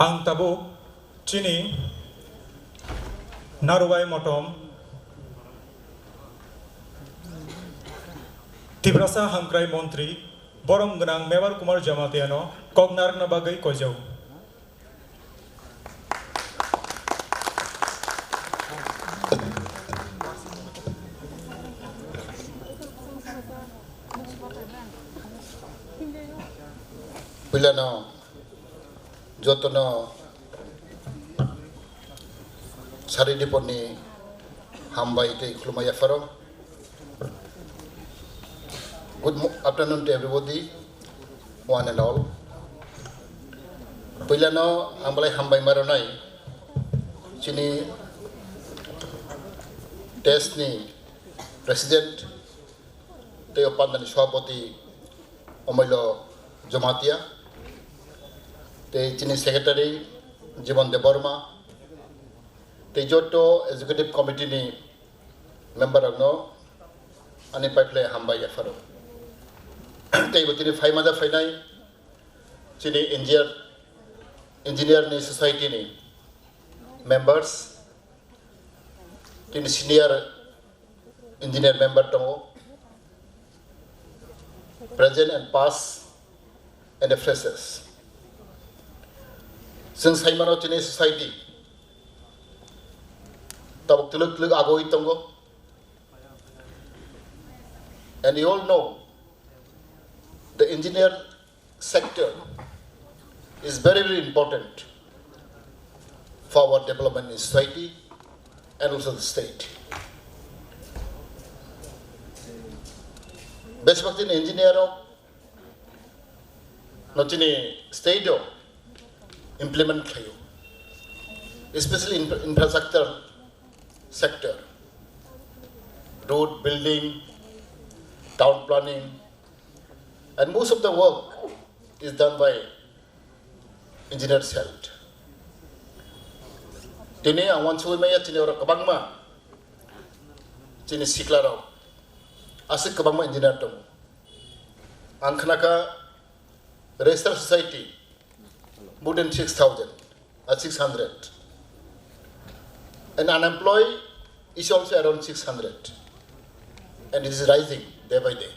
Ang tabuk chini narubai motom Tibrasa Hamkrai Montri Borom Gnang Mevar Kumar Jamatiano Kognar Nabagai Kojau Pilano Jotono Saridiponi Hambai te Klumaya Faro. Good afternoon to everybody, one and all. Pilano Ambalai Hambai Maronai Chini Tesni President Teopandan Shwapoti Omilo Jamatia. The Chini Secretary Jimon de Burma, the Joto Executive Committee ni member of no, ani Pipeline Hambai Yafaro. The Butini Faimada Fainai, Chini Engineer ni Society ni members, Chini Senior Engineer member Tomo, present and past, and the freshers. Since Haimano Chinese society, Tabuk Tuluk Ago Itongo, and you all know the engineer sector is very, very important for our development in society and also the state. Best work in engineer, not in a state. Implement kayo, especially in infrastructure sector, road building, town planning, and most of the work is done by engineers help. Tini awan suwi maya tini orang kabangma, tini siklaro, asik kabangma engineer tomu. Angknaka registered society. More than 6,000 or 600. And unemployed is also around 600. And it is rising day by day.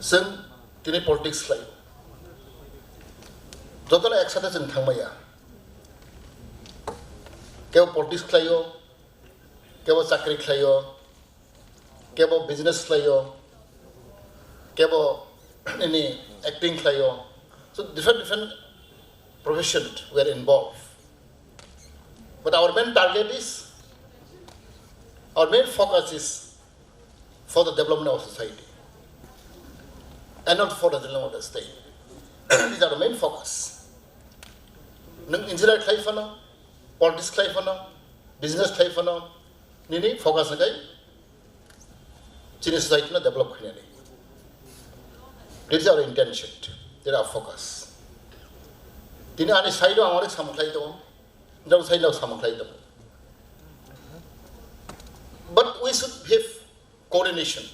Sen kini politics layo. Jotala eksada sen thangmaya. Kebo politics layo, kebo chakri layo, kebo business layo, kebo any acting layo. So different professions were involved. But our main target is, our main focus is for the development of society and not for the development of the state. These are the main focus. Engineer life ano, politics life ano, business life ano, nini focus na kay Chinese society na develop kanya ni. This is our intention. This is our focus. Tini ani side o amare samuklay to, ndaw side lang samuklay to. But we should have coordination.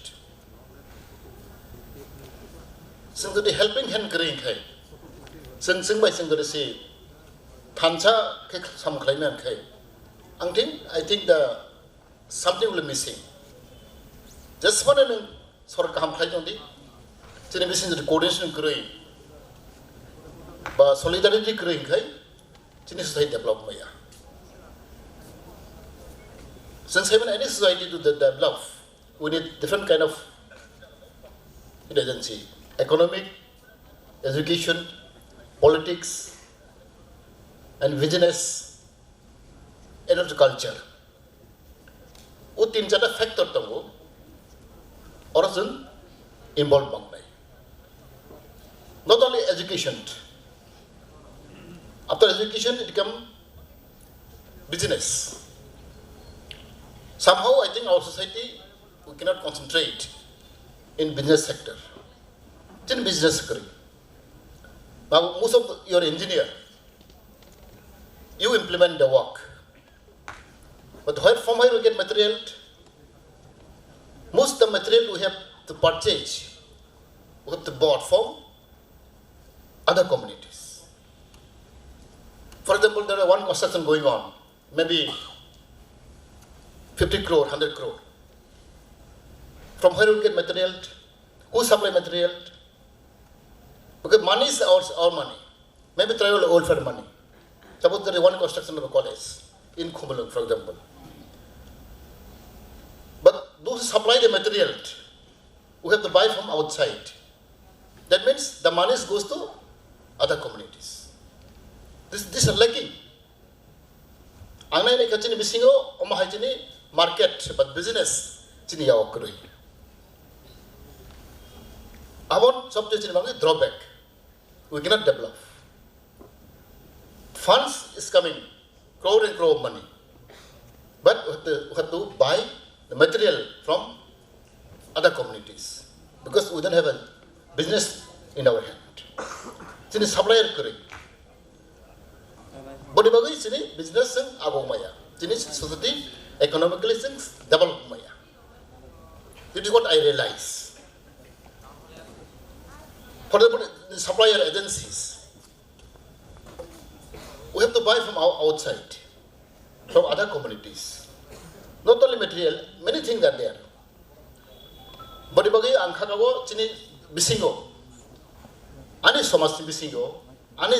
Sing to the helping hand green kay. Sing by sing to the say, tancha ke samuklay man kay. I think the something will be missing. Just one and sort of samuklay to the. Sini missing the coordination growing, but solidarity growing kay, sini society develop maya. Since having any society to develop, we need different kind of agency, economic, education, politics, and business, and also culture. वो तीन चार factor तंगो, और सुन involved बंग नहीं. Not only education. After education, it becomes business. Somehow, I think our society, we cannot concentrate in business sector. It's in business sector. Now, most of your engineer, you implement the work. But from where we get material? Most of the material we have to purchase, we have to buy from other communities. For example, there is one construction going on, maybe 50 crore, 100 crore. From where we get material? Who supply material? Because money is our money. Maybe tribal welfare money. Suppose there is one construction of a college in Khumulung, for example. But those who supply the material, we have to buy from outside. That means the money goes to other communities. This is lacking. Angnai ni kachini bisingo, omahai chini market, but business chini yaw kurui. Our subject is drawback. We cannot develop. Funds is coming, crore and crore of money. But we have to buy the material from other communities. Because we don't have a business in our hand. Sini supplier kuri. Bodi bagai sini business sing agong maya. Sini society economically sing develop maya. This is what I realize. For the supplier agencies, we have to buy from outside, from other communities. Not only material, many things are there. But if you angkakawo chini bisingo, ani somasti bisingo, ani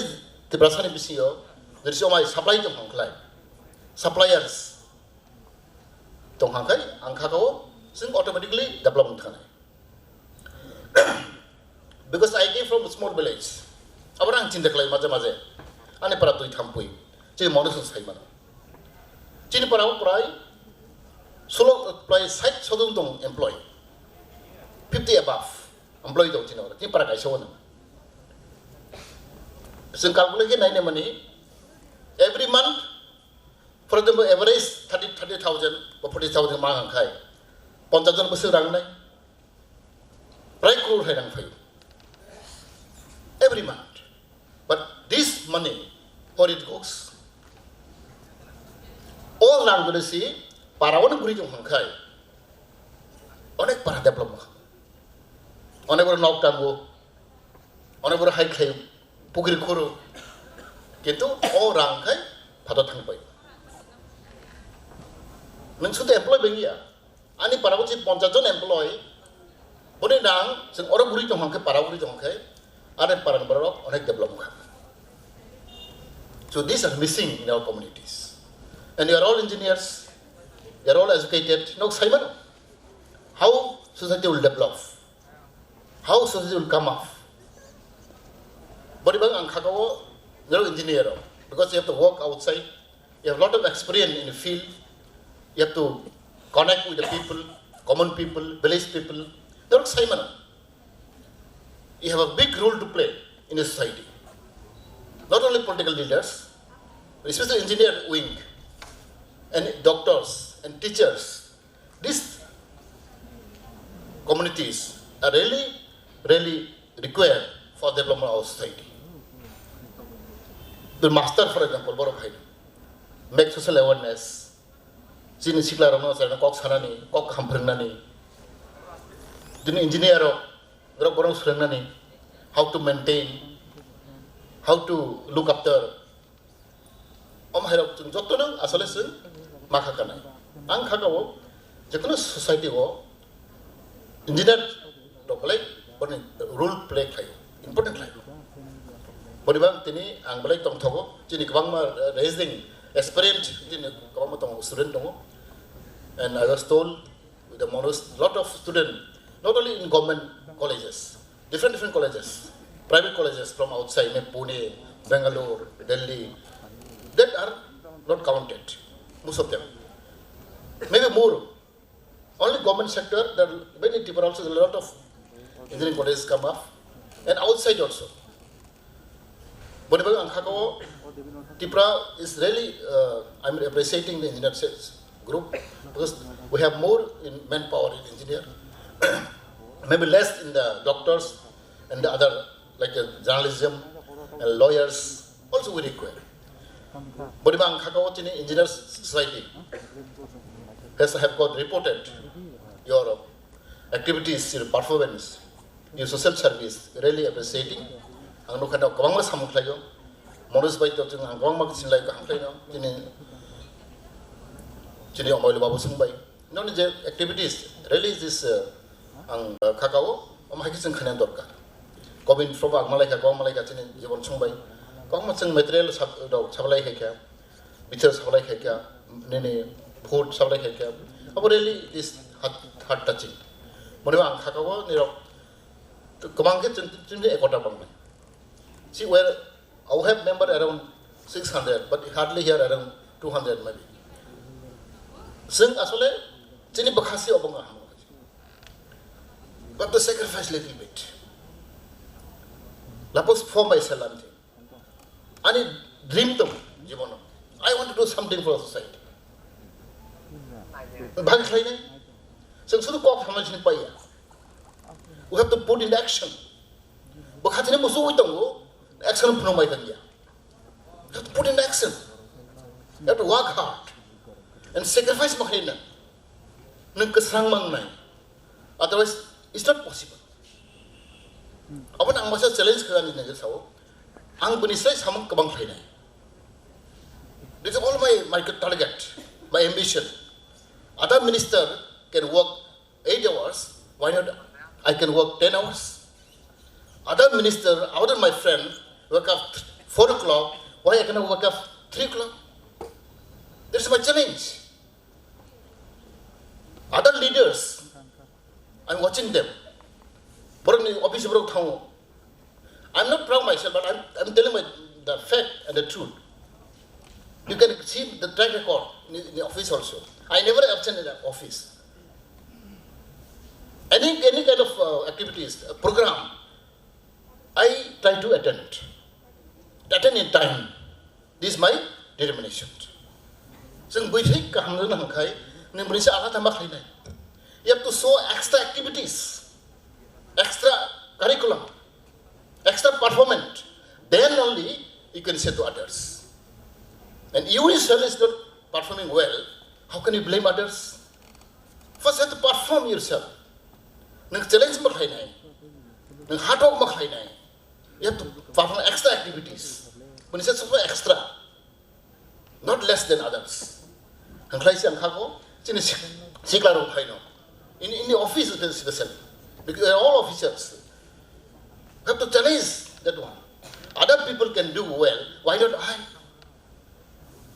tibrasani bisingo, there is my supply to hangklai, suppliers to hangkai, angkakawo, sing automatically development kanai. Because I came from a small village. Abarang cinta kelai maze. Ane para tui thampui. Cini manusia sai mana. Cini para prai solo prai site sodung dong employee. 50 above employee dong cini orang. Cini para kai sawana. Sing calculate nine money. Every month, for example, average 30,000 or 40,000 mahang kai. 50,000 besar rang nai. Prai crore hai rang fai. Every month. But this money, where it goes, all around going to see, para one guri jong hangkai, onek para develop, onek boro knock tango, onek boro high claim, pukiri kuru, kintu all around kai, pada thang pai. Nang sudah employ bengia, ani para one si 50 employ, bone nang, sing orang guri jong hangkai, para guri jong hangkai. Ada para berapa orang develop. So these are missing in our communities. And you are all engineers, you are all educated. No, Simon, how society will develop? How society will come up? But if you are engineer, because you have to work outside, you have a lot of experience in the field, you have to connect with the people, common people, village people. They are Simon. You have a big role to play in a society. Not only political leaders, but especially engineer wing, and doctors and teachers. These communities are really required for development of our society. The master, for example, make social awareness. Sini sikla ramah sana kok sarani, kok hampernani. Jadi engineer how to maintain, how to look after. Jotto asale sun makakanai. Ang kagawo, jekono society wo engineer play role play kayo, important kayo. Boribang tini ang balay tong thogo, jini kabang ma raising experience jini kabang ma tong student tongo. And I was told with the lot of students, not only in government colleges, different colleges, private colleges from outside, Pune, Bangalore, Delhi, that are not counted, most of them. Maybe more. Only government sector, there are many people also, a lot of engineering colleges come up, and outside also. But Tipra is really, I'm appreciating the engineer group, because we have more in manpower in engineer. Maybe less in the doctors and the other, like journalism and lawyers, also we require. But in engineers society have got reported your activities, your performance, your social service, really appreciating आं नुखानायाव गोबां सामख्लायो मनोज बायदियाव जों आं गोबां माखासे सिनलायखौ हांख्लायनायाव दिनै अमायलबाबो सोंबाय न'नि जे एक्टिभिटिस रियेलि दिस आं खाखाव माहायखि जों खोनानो दरकार गभर्नमेन्ट फ्रम आं मालायखा गोबां मालायखा दिनै जीवन संबाय गोबां जों मेटेरियेल साप्लायखायखा बिथोर साप्लायखायखा दिनै फुड साप्लायखायखा अब रियेलि दिस हार्ट टाचिं माने आं खाखाव निराव गोबां जों एकता बांबाय see where I have member around 600 but hardly here around 200 maybe जों आसले जोंनि माखासे अबंगा but to sacrifice little bit lapos for myself ani dream to जीवन I want to do something for society भाग खालायनाय जों सुदु कक खालामनानै पाया we have to put in action बखाथिने मोसौ होइतंगो action फोरमाय गया you have to put in action you have to work hard and sacrifice makhina nang kesang mangnai otherwise it's not possible abang ang masa challenge khani nang sawo ang bunisai samang kabang khainai this is all my target my ambition other minister can work 8 hours why not I can work 10 hours other minister other my friend wake up 4 o'clock why I cannot wake up 3 o'clock this is my challenge other leaders I'm watching them but office I'm not proud myself but I'm telling the fact and the truth you can see the track record in the office also I never absent in the office any kind of activities program I try to attend in time this is my determination जों बैथै गाहामनो हांखाय नों मोनसे आगा थांबा खायनाय you have to show extra activities extra curriculum extra performance then only you can say to others and you yourself is not performing well how can you blame others first you have to perform yourself nang challenge ma khainai nang hard work ma khainai you have to perform extra activities when you say so extra not less than others ang khlai siang khago chini sikla ro khaino in the office especially because they are all officers you have to challenge that one other people can do well why not I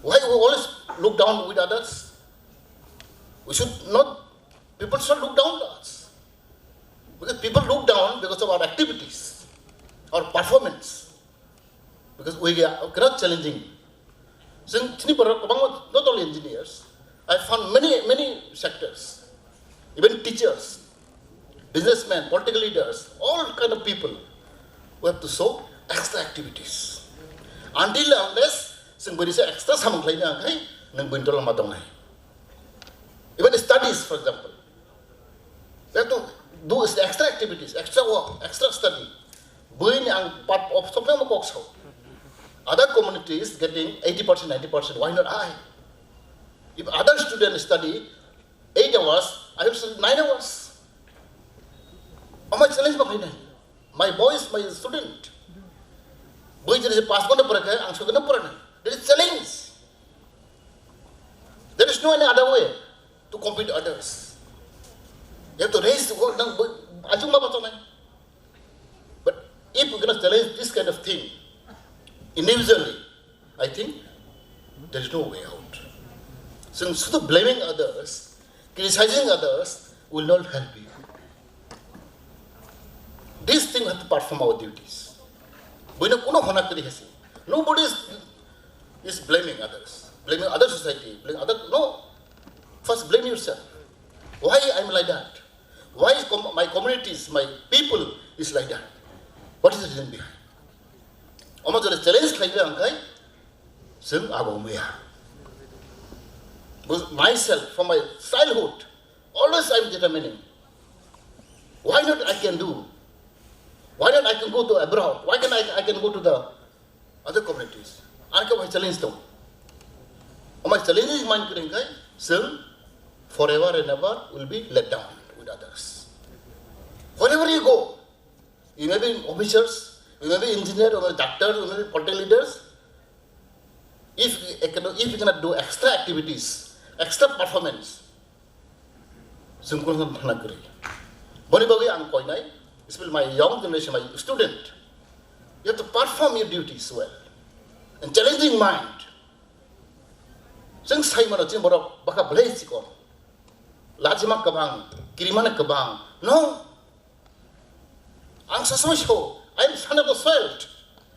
why we always look down with others we should not people should look down to us because people look down because of our activities our performance because we are not challenging so not only engineers I found many sectors even teachers businessmen political leaders all kind of people who have to show extra activities until unless sing beri sa extra samang lainnya kai nang bintol matong nai even studies for example they have to do extra activities extra work extra study buin ang part of something mo kokso other communities getting 80% 90% why not I if other students study 8 hours I have studied 9 hours how much challenge ma kainai my boys my student boy jadi pass ko na pura kaya ang suga na pura na there is challenge there is no any other way to compete with others you have to raise the work ajung ma bato na but if we're going to challenge this kind of thing individually I think there is no way out so instead of blaming others criticizing others will not help you this thing we have to perform our duties nobody is blaming others blaming other society blaming other no first blame yourself why I'm like that why is my communities my people is like that what is the reason behind Omadole challenge khaile angkai sing abomya myself from my childhood always I'm determining why not I can do why not I can go to abroad why can I can go to the other communities I can challenge them my challenge is mind kring kai sing forever and ever will be let down with others wherever you go you may be officers we may be engineer, we may be doctor, we may be political leaders. If we cannot do extra activities, extra performance, जों गुबुन थानांगौ बनि बागै आं कयनाय especially my young generation, my student, you have to perform your duties well and challenging mind. जों Simon जों बर' बाका ब्लेज सिकन लाजिमा गोबां गिरिमाना गोबां no आं सासमै सौ I am son of the soil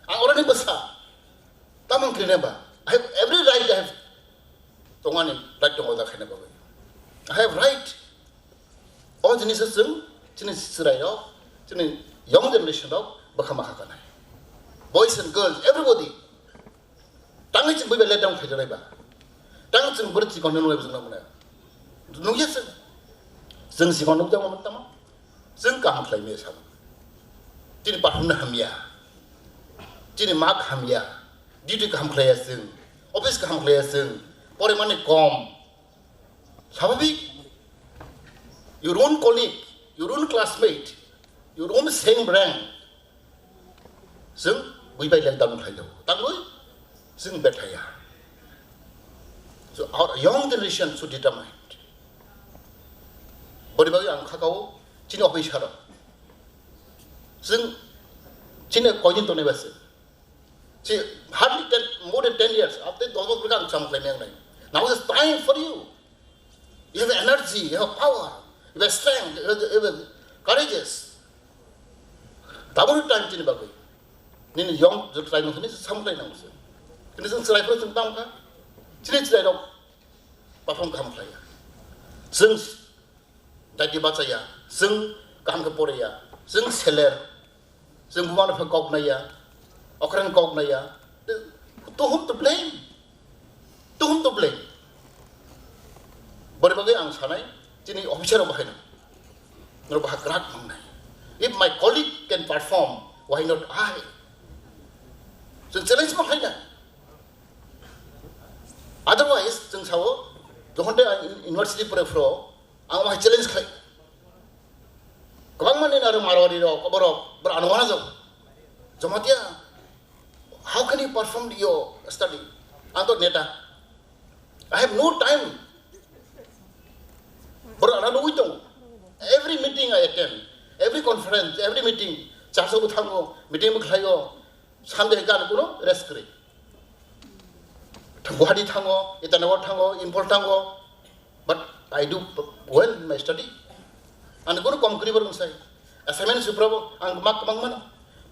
आं अरानि बसा तामं क्रिनेबा I have every right I have तंगानि right दङ दा खायना बागै I have right all जिनिस जों जोंनि सिरायाव जोंनि young generationआव बाका माखा गानाय boys and girls everybody ताङै जों बै let down खायजोनायबा तां जों बोरै सिकन नुयो जों नामना नुयो जों सिकन नुयो मोन तामा जों गाहाम खालामनो सानो दिनै पारफर्मनो हामिया दिनै मा हामिया डिउटि गाहाम खालाया जों अफिस गाहाम खालाया जों परिमाने कम स्वाभाविक your own colleague your own classmate your own same rank जों बैबाय लेखदाउन खालायदों तांबो जों बेथाया so our young generation should determine बोरैबाबो आं खागाव दिनै अफिसाराव जों दिनै कयदिन दनेबासो See, hardly more than 10 years after those who become some now it's time for you. You have energy, you have power, you have strength, you have courageous. Double time in the baby. Then young, the time of this, some time also. It isn't like person down. Since they don't perform come player. Since that you bataya, sing Kamkaporia, sing seller, sing one of a cognaya. Okran Kognaya, to whom to blame? To whom to blame? But if I am Jini officer of Hina, no Bahakrak. If my colleague can perform, why not I? So challenge Mahina. Otherwise, since how the Honda University Prefro, I my challenge claim. Government in Aramarodi or but Anwanazo. Zomatia. How can you perform your study? I have no time. But every meeting I attend, every conference, every meeting, meeting Sunday rest. But I do well in my study. And go to concrete inside. Assignment superbo and mark mangmano.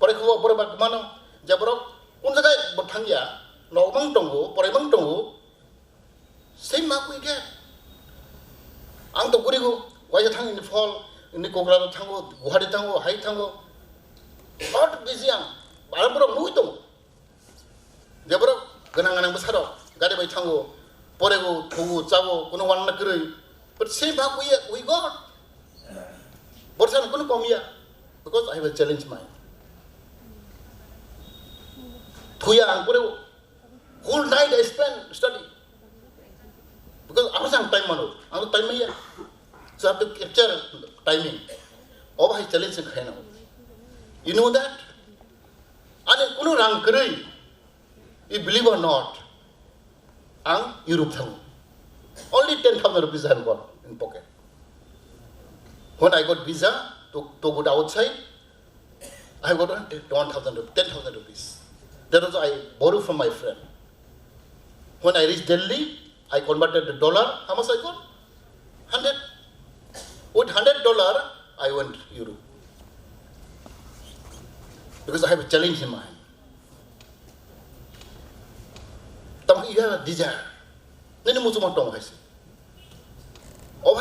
Poreko Borabakmano, Jabro. Unzaga Botania, no Mangtongo, Poremantongo, same mark we get. Anto Gurigo, why you tongue in the fall, in the Kogra Tango, Guhadi Tango, High Tango, not busy young, Barbara Muito. Deborah, Ganangan Basaro, Gadiba Tango, Porego, Togo, Zavo, Kunawan Nakuri, but same mark we got. But I'm going to come here because I have a challenge mind. Whole night I spent studying. Because I was on time, I was time here. So I have to capture timing. All my challenge in Kano. You know that? And in Kuno Rankari, you believe or not, I'm Europe. Only 10,000 rupees I have got in pocket. When I got visa to go outside, I have got 10,000 rupees. That was I borrowed from my friend. When I reached Delhi, I converted the dollar. How much I got? 100. With $100, I went Europe. Because I have a challenge in mind. You have a desire. Then you move to I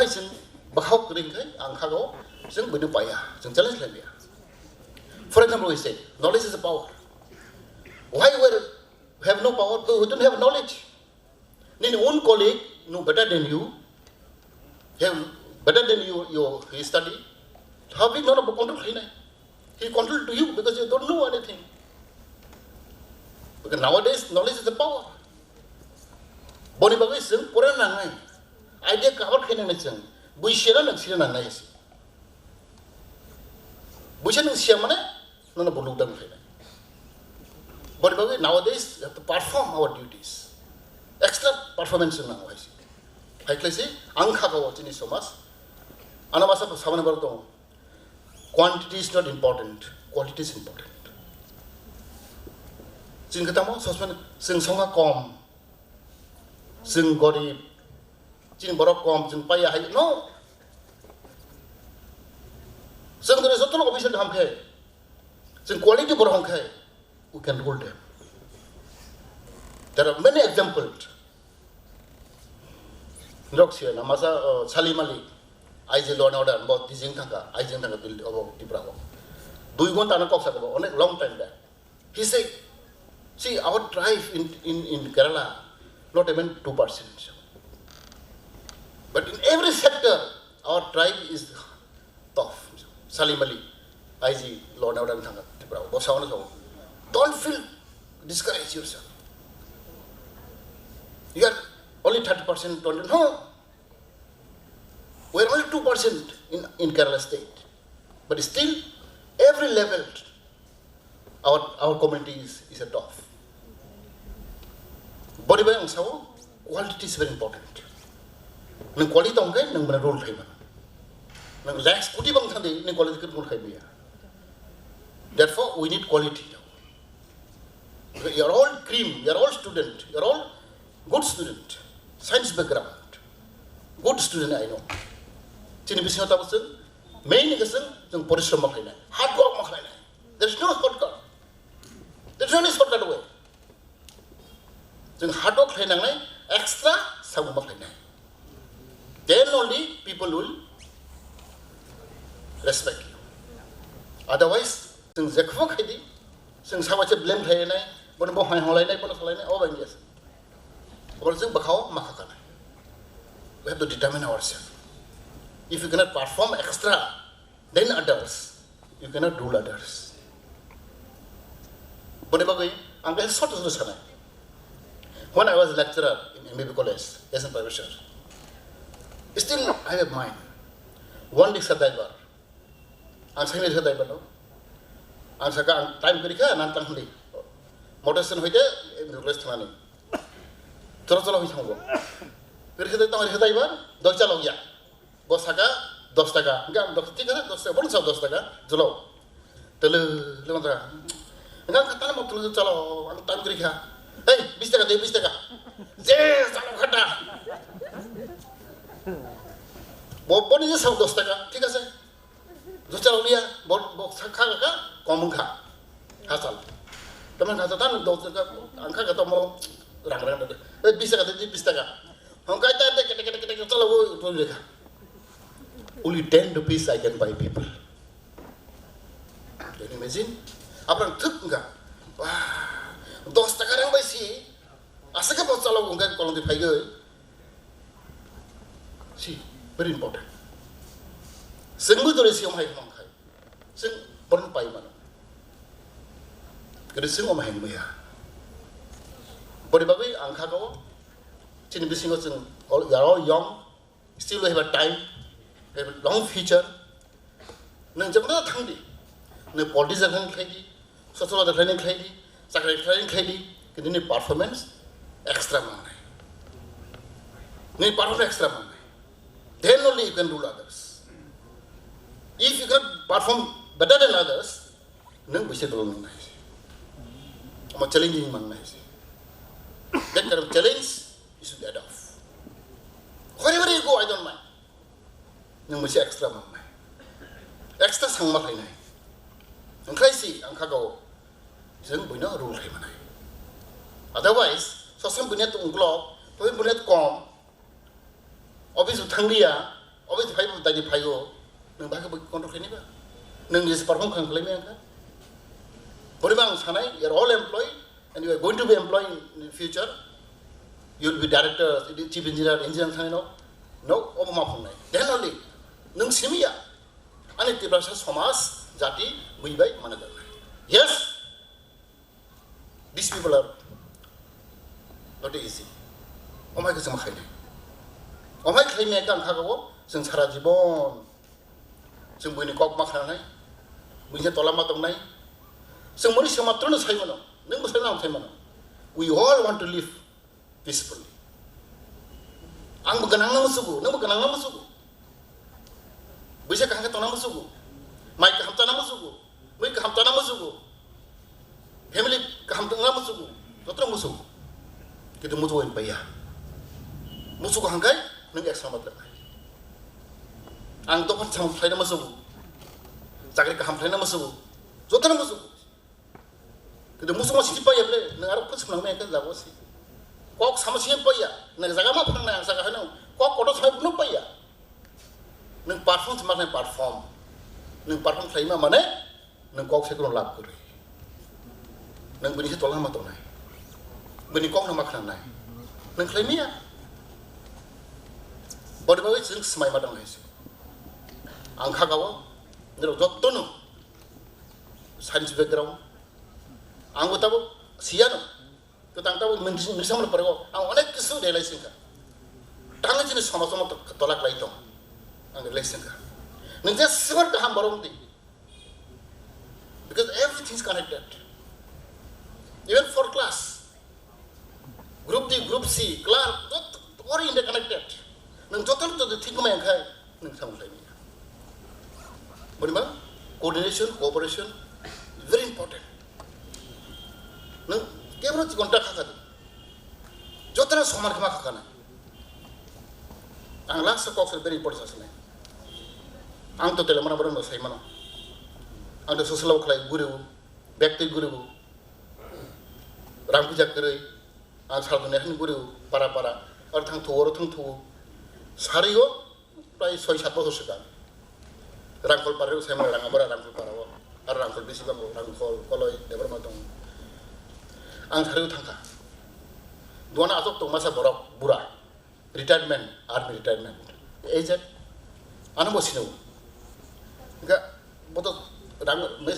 say, Bahok ring, Ankago, Sing Budupaya, Sing challenge Libya. For example, we say, knowledge is a power. Why we have no power? We don't have knowledge. Then your own colleague know better than you, have better than you his study. How big not about control? He control to you because you don't know anything. Because nowadays knowledge is the power. Boni bagai pura nangai. Idea cover kena macam. Buishera nak sila nangai si. Buishera nak siapa mana? Nona bulu dam kena. But nowadays, we have to perform our duties. Extra performance in our lives. I can say, Angkaka watching is so much. Anamasa Samanabarato. Quantity is not important, quality is important. Singkatamo, Sosman, Sing Songa Com, Sing Gori, Sing Borocom, Sing Paya, no. Sing there is a total official Hamke. Sing quality Borhonkai, we can hold them. There are many examples. Roxia, Namasa, Salimali. I say Lord order about this Intanka, I think Tanka build about the Bravo. Do you want to talk about a long time back? He said, see, our drive in Kerala, not even 2%. But in every sector, our drive is tough. Salim Ali, I see Lord order Tanka, the Bravo. Don't feel discouraged yourself. You are only 30%, 20%. No. We are only 2% in Kerala state. But still, every level, our community is a tough. Body by quality is very important. Nang quality tongkai nang mana role thai mana. Nang lax kuti bang thande nang quality kut role thai biya. Therefore, we need quality now. You are all cream. You are all student. You are all good student. Science background. Good student I know. Chini bising ta busun main igasun jung porishram makhlai nai hard work makhlai nai. There is no shortcut. There is no shortcut way. Jung hard work khlai nai extra sabu makhlai nai. Then only people will respect you. Otherwise, jung zekho khai di, jung sabache blame khai nai, bon bo hai holai nai, bon holai nai, all bang yes. Or jung bakhao makha nai. We have to determine ourselves. If you cannot perform extra, then others, you cannot rule others. When I was a lecturer in MBB College, as a professor, still I have mind. One day Sadaibar, I'm saying Sadaibar, no? I'm saying time Kurika and Antangli. Modestan Hide in the restaurant. Torosolo is Hongo. Kurika, Dochalogya. Bosaka, Dostaka, Gam Doctica, Dostaka, Zolo. The Londra. And I'm Katana to the Talo and Tangrika. Hey, Mr. De Mistaka. Yes, I'm What is of Dostaka? Take us a Dostalia, Bosaka, Komunka, Hassel. The man has a ton of Dostaka and Kakatomo, Ranga, Bisaka de Pistaka. Hongkata, take a fellow to only 10 rupees I can buy people. Can you imagine? Apran thukga. Dos takarang by sea. Asaka Posala won't get colon the figure. See, very important. Single to receive my monkai. Sing Bon Paimana. Get a sing of my hand. Bodibabi, Ankako, Chinibisingos, they are all young, still have a time. Have a long future. No Tangi. No politics are crazy, social training crazy, secretary training crazy, can you performance extra money? Need perform extra money. Then only you can rule others. If you can perform better than others, no we should rule nice. I'm a challenging man nice. That kind of challenge you should get off. Wherever you go, I don't mind. No much extra money. Extra sang maklay na. Ang crazy, ang kagaw. Isang bunya rule kay manay. Otherwise, so sang bunya to globe, pwede bunya to kom. Obviously tanglia, obviously payo tayo payo. Nang baka kontrol kay niba. Nang yes perform kang claim yan ka. Pwede bang sanay, you're all employed and you are going to be employed in the future. You'll be director, chief engineer, sanay no. No, obama nay. Then only. Nung simia, ane tibrasa somas jati buibai managal. Yes, these people are not easy. Oh my God, some kind. Oh my God, me kan kagawo, sing sara jibon, sing buini kok makna nai, buini tola matong nai, sing mori sama terus hai mana, nung bukan nama mana. We all want to live peacefully. Ang beganang nama suku, nama beganang nama suku. Bisa kahang nama suku, mai kaham nama suku, mai kaham nama suku, family kaham nama suku, betul musuh. Kita musuhin payah. Musuh kahang kai, neng ekselamat lagi. Ang topan sama play nama suku, cakri kaham play nama suku, betul nama suku. Kita musuh masih payah beli, neng arab pun senang mereka lagu sih. Kok sama siapa payah, neng zaga mah pernah neng zaga henau, kok kodoh sama pun payah. Neng perform semakin perform, neng perform klima mana, neng kau sekarang lap kuri, neng benih tolong mata nai, benih kau nama kena nai, neng klima, body body sering semai madang nai sih, angka kau, nero jatuh nu, science background, anggo tahu siapa, kita tahu misal mana pergo, anggo anak kisah dia lagi sih kan, tangan jenis sama-sama tolak lagi dong. Ang relation ka. Nang just sever kaham barong di. Because everything is connected. Even for class. Group D, Group C, class, all interconnected. Nang total to the thing may kai, nang sama lain. Bagaimana? Coordination, cooperation, very important. Nang kebro kontak kakak. Jotana somar kema kakak na. Ang last kok very important sa ang to telemana barang dosai mana ang to sosial kelai guru bekti guru rampuja kerai ang salah nehan guru para orang thang tu sehari yo pray 6-7 bosor sudah rangkol para saya mana rangkol para rangkol bisi bang rangkol koloi debar matong ang sehari thangka dua na asok tu masa borok bura retirement army retirement agent anu bosinu enggak betul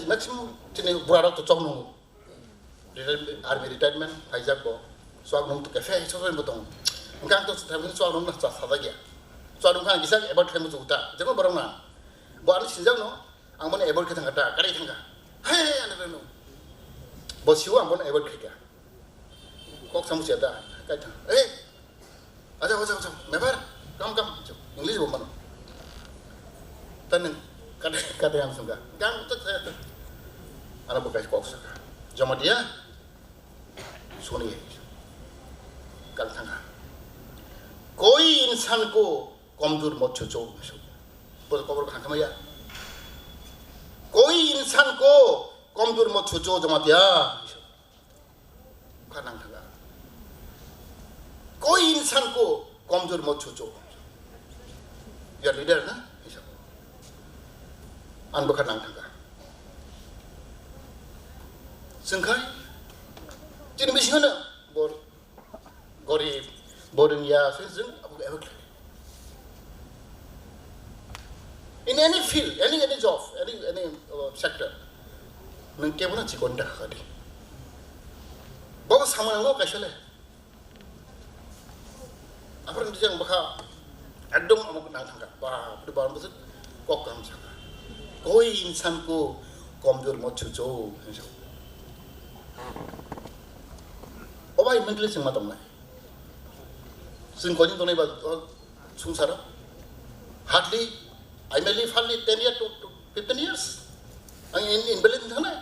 maximum sini berada tu cong nung army retirement hijab ko soal nung tu kafe soal betul enggak tu tapi soal nung nak sah lagi soal nung kan kisah about kamu tu tak jangan barang na buat ni sinjang no angmon about kita ngata kari tengah hei anak nung bos siu angmon about kita kok samu siapa kata aja member kam English bukan taneng kata yang suka, gang tu saya tu, anak bekas kok suka, jama dia, सुनिए कल थंगा कोई इंसान को कमजोर मत सोचो बोल cover खांखा मैया कोई इंसान को कमजोर मत सोचो जमातिया खानां थंगा कोई इंसान को कमजोर मत सोचो या लीडर ना an bukan nang thangka sengkai jadi misalnya bor gorib boring ya seng abu abuk in any field any job any sector nang kemana cikonda kadi bawa sama nang kaisale apa yang dijang baka adom abu nang thangka ba depan maksud kok kam saka कोई इंसान को कमजोर मत सोचो ओबाई mentally सिंग मतम नाय सिंग कोजिं तोनै बा संसार hardly I may live hardly 10 years to 15 years I in Berlin थानाय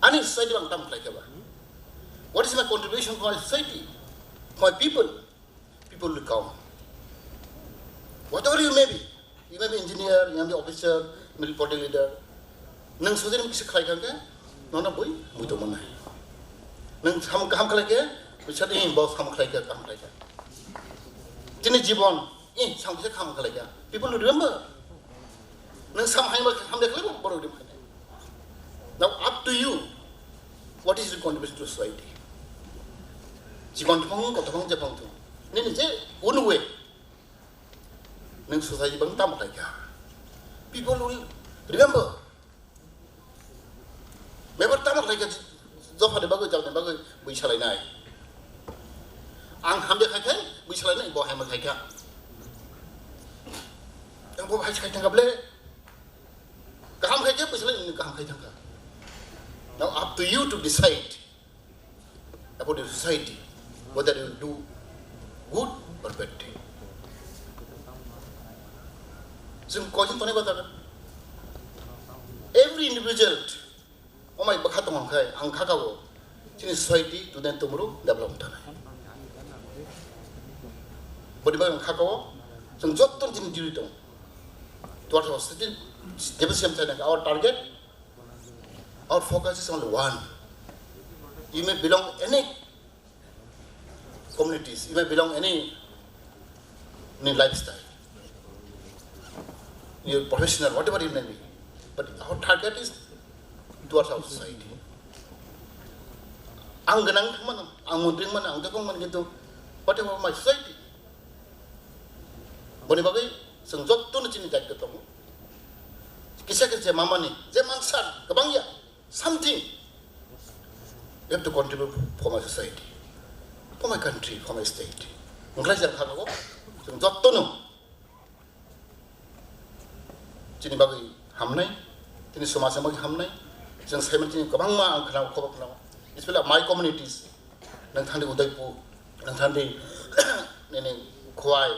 ani society bang tam like ba what is my contribution for my society for my people will come whatever you may be engineer, you may be officer, you may be party leader. Nang sudahnya mungkin sekalai kan ke, nona boy, buat mana? Nang ham kalai ke, bisa ni bos ham kalai ke. Jenis jibon, sam bisa ham kalai ke. People will remember. Nang sam ham dia kalai baru dia makan. Now up to you, what is your contribution to society? Jibon tu pun, kau tu pun Jepang tu. Ni je one way. Nang society bang tam lagi. People will remember. Member tam lagi. Job ada bagus, job ada bagus. Bicara lain. Ang ham dia kaya, bicara lain. Bawa ham kaya. Yang bawa ham kaya tangkap le. Kaham kaya, bicara lain kaham kaya tangkap. Now up to you to decide about your society, whether you will do good or bad thing. So every individual, oh my God, in society to then tomorrow develop. But if I'm Kakao, some Joton didn't do it. What was our target, our focus is only one. You may belong any communities, you may belong any lifestyle, your professional, whatever you may be. But our target is towards our society. Ang ganang man, ang mundring man, ang dakong man gitu, whatever my society. Boni bagay, sang jot tu na chini tak ketemu. Kisah mama ni, zaman san, kabangya, something. You have to contribute for my society, for my country, for my state. Mungkin saya katakan, sang jot tu no. Chini bagay hamnai, chini somasa bagay hamnai, sang saya chini kabang ma ang kenal kobak kenal. It's like my communities, nang thandi Udaipur, nang thandi nene Khwai,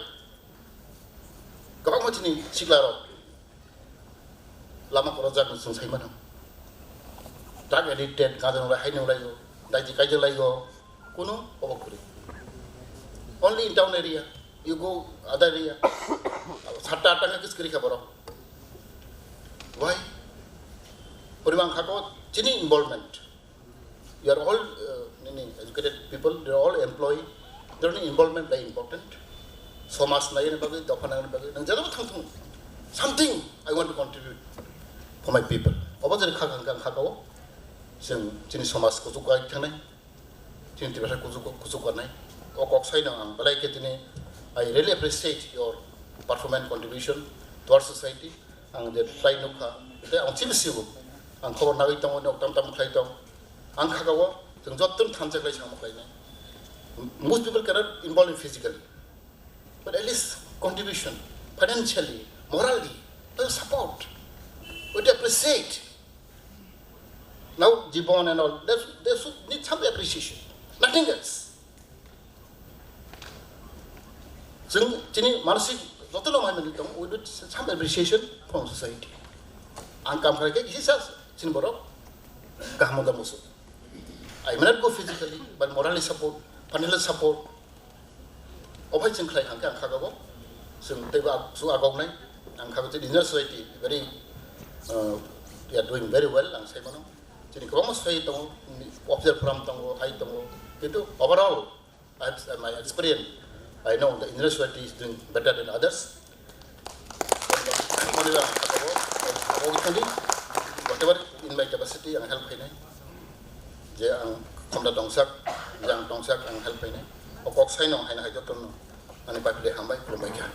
kabang macam ni Siglaro, lama korajak nang sungsai mana, tak edited, kadang orang hanya orang itu, daji kaji lagi go, kuno, obok kuri. Only in town area, you go other area, satta tanga kis kiri khabar. Why? Perimang khako, chini involvement. You are all educated people, they are all employed, their involvement very important. So much something I want to contribute for my people. I really appreciate your performance contribution to our society. Most people cannot involve physically, but at least contribution, financially, morally, support. We appreciate. Now, Jibon and all, they should need some appreciation, nothing else. So, we need some appreciation from society. I may not go physically, but morally support, financial support. Obay sing klay hangke ang kagago, sing teba su agong nay, ang kagago in the society very, they are doing very well. Ang say mono, jadi kalau mas say tong observe from tong ay tong itu overall, my experience, I know the Indian society is doing better than others. Whatever in my capacity, ang help kay je ang komda dongsak jang dongsak ang help ini okok sai no hai na hai joton no ani pa de hambai pro mai kya